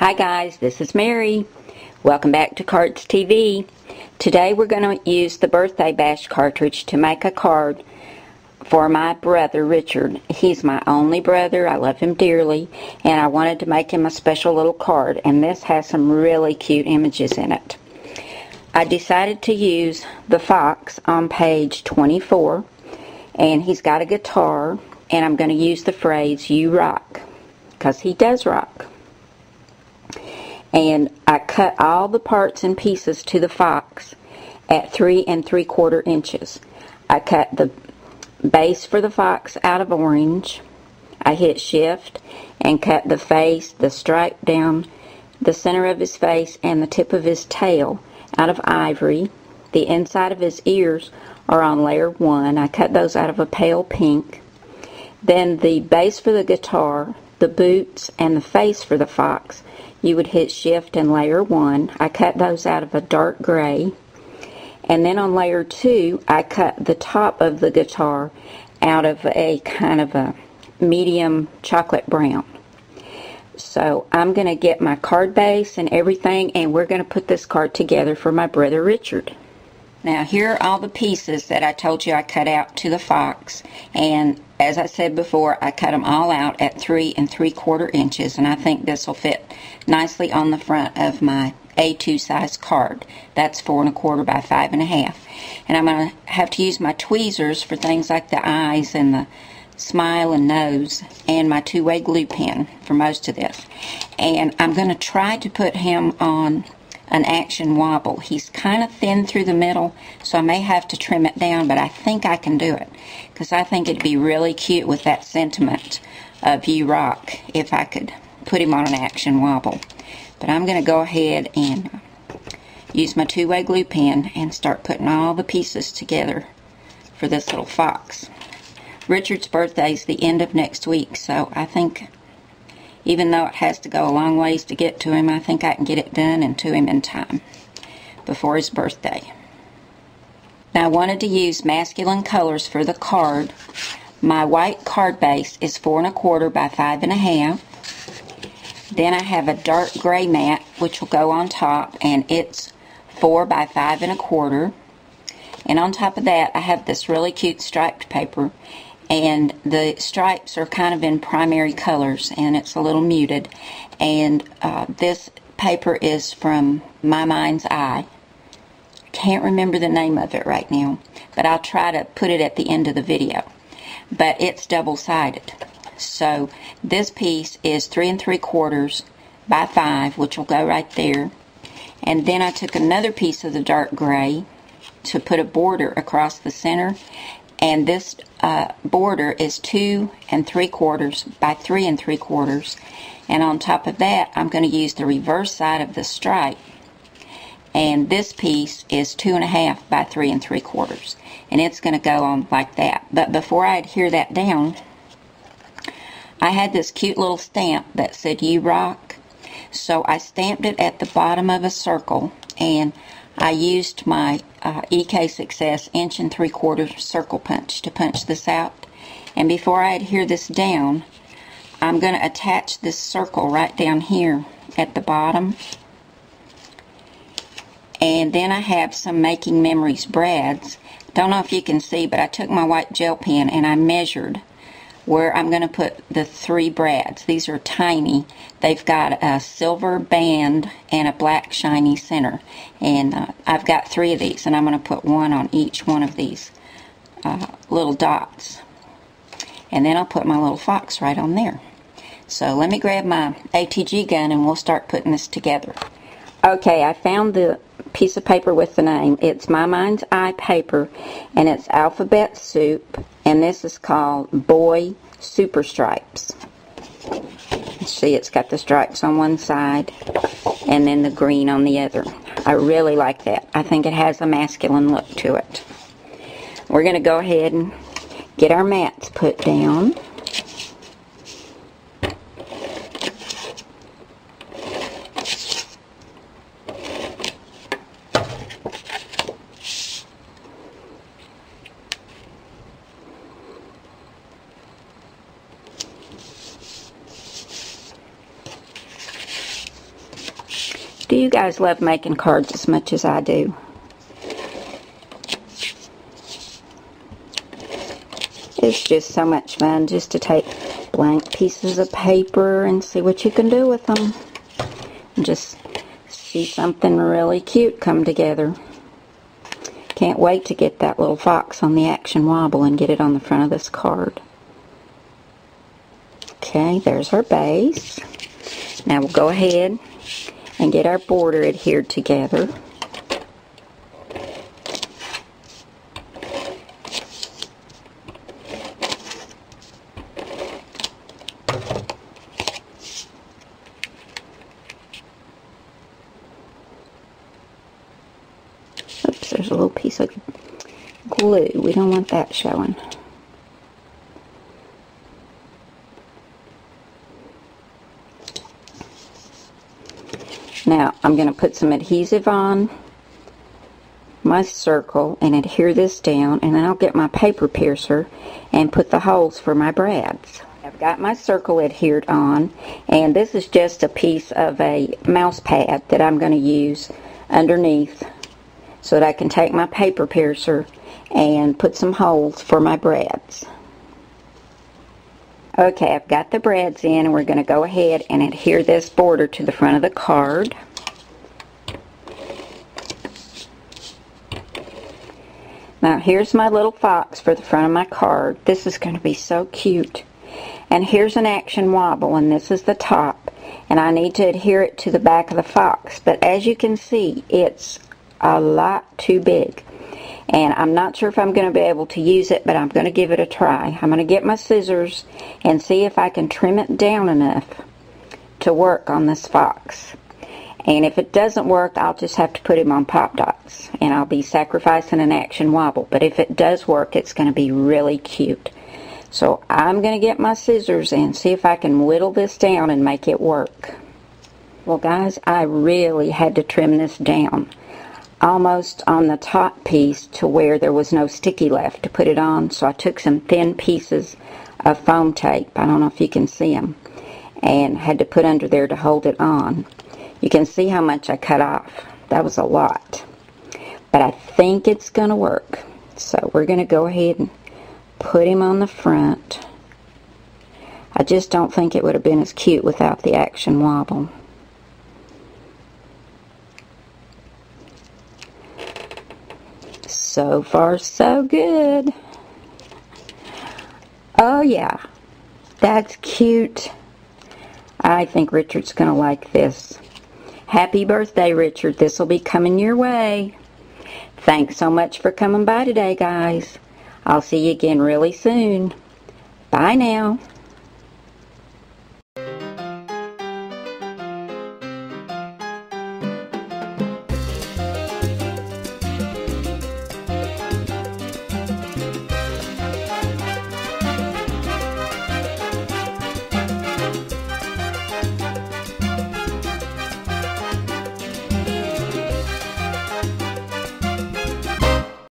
Hi guys, this is Mary. Welcome back to Cards TV. Today we're going to use the birthday bash cartridge to make a card for my brother Richard. He's my only brother. I love him dearly, and I wanted to make him a special little card, and this has some really cute images in it. I decided to use the fox on page 24, and he's got a guitar, and I'm going to use the phrase "you rock," because he does rock. And I cut all the parts and pieces to the fox at 3 3/4 inches. I cut the base for the fox out of orange. I hit shift and cut the face, the stripe down the center of his face and the tip of his tail out of ivory. The inside of his ears are on layer 1. I cut those out of a pale pink. Then the base for the guitar, the boots, and the face for the fox, you would hit shift and layer 1. I cut those out of a dark gray. And then on layer 2, I cut the top of the guitar out of a kind of a medium chocolate brown. So I'm going to get my card base and everything, and we're going to put this card together for my brother Richard. Now here are all the pieces that I told you I cut out to the fox, and as I said before, I cut them all out at 3 3/4 inches, and I think this will fit nicely on the front of my A2 size card. That's 4 1/4 by 5 1/2. And I'm going to have to use my tweezers for things like the eyes and the smile and nose, and my two-way glue pen for most of this. And I'm going to try to put him on an action wobble. He's kind of thin through the middle, so I may have to trim it down, but I think I can do it, because I think it'd be really cute with that sentiment of "you rock" if I could put him on an action wobble. But I'm going to go ahead and use my two-way glue pen and start putting all the pieces together for this little fox. Richard's birthday is the end of next week, so I think even though it has to go a long ways to get to him, I think I can get it done and to him in time before his birthday. Now I wanted to use masculine colors for the card. My white card base is 4 1/4 by 5 1/2. Then I have a dark gray mat which will go on top, and it's 4 by 5 1/4. And on top of that I have this really cute striped paper, and the stripes are kind of in primary colors, and it's a little muted. And this paper is from My Mind's Eye. Can't remember the name of it right now, but I'll try to put it at the end of the video. But it's double-sided. So this piece is 3 3/4 by 5, which will go right there. And then I took another piece of the dark gray to put a border across the center, and this border is 2 3/4 by 3 3/4. And on top of that, I'm going to use the reverse side of the stripe, and this piece is 2 1/2 by 3 3/4, and it's going to go on like that. But before I adhere that down, I had this cute little stamp that said "you rock," so I stamped it at the bottom of a circle, and I used my EK Success 1 3/4 circle punch to punch this out. And before I adhere this down, I'm going to attach this circle right down here at the bottom. And then I have some Making Memories brads. Don't know if you can see, but I took my white gel pen and I measured where I'm going to put the 3 brads. These are tiny. They've got a silver band and a black shiny center. And I've got 3 of these, and I'm going to put 1 on each one of these little dots. And then I'll put my little fox right on there. So let me grab my ATG gun and we'll start putting this together. Okay, I found the piece of paper with the name. It's My Mind's Eye paper, and it's alphabet soup, and this is called Boy Super Stripes. See, it's got the stripes on one side and then the green on the other. I really like that. I think it has a masculine look to it. We're going to go ahead and get our mats put down. Do you guys love making cards as much as I do? It's just so much fun just to take blank pieces of paper and see what you can do with them. And just see something really cute come together. Can't wait to get that little fox on the action wobble and get it on the front of this card. Okay, there's our base. Now we'll go ahead and get our border adhered together. Oops, there's a little piece of glue. We don't want that showing. Now, I'm going to put some adhesive on my circle and adhere this down, and then I'll get my paper piercer and put the holes for my brads. I've got my circle adhered on, and this is just a piece of a mouse pad that I'm going to use underneath so that I can take my paper piercer and put some holes for my brads. Okay, I've got the brads in, and we're going to go ahead and adhere this border to the front of the card. Now here's my little fox for the front of my card. This is going to be so cute. And here's an action wobble, and this is the top. And I need to adhere it to the back of the fox. But as you can see, it's a lot too big. And I'm not sure if I'm going to be able to use it, but I'm going to give it a try. I'm going to get my scissors and see if I can trim it down enough to work on this fox. And if it doesn't work, I'll just have to put him on pop dots. And I'll be sacrificing an action wobble. But if it does work, it's going to be really cute. So I'm going to get my scissors and see if I can whittle this down and make it work. Well guys, I really had to trim this down. Almost on the top piece to where there was no sticky left to put it on. So I took some thin pieces of foam tape, I don't know if you can see them, and had to put under there to hold it on. You can see how much I cut off. That was a lot. But I think it's going to work. So we're going to go ahead and put him on the front. I just don't think it would have been as cute without the action wobble. So far, so good. Oh yeah, that's cute. I think Richard's going to like this. Happy birthday, Richard. This will be coming your way. Thanks so much for coming by today, guys. I'll see you again really soon. Bye now.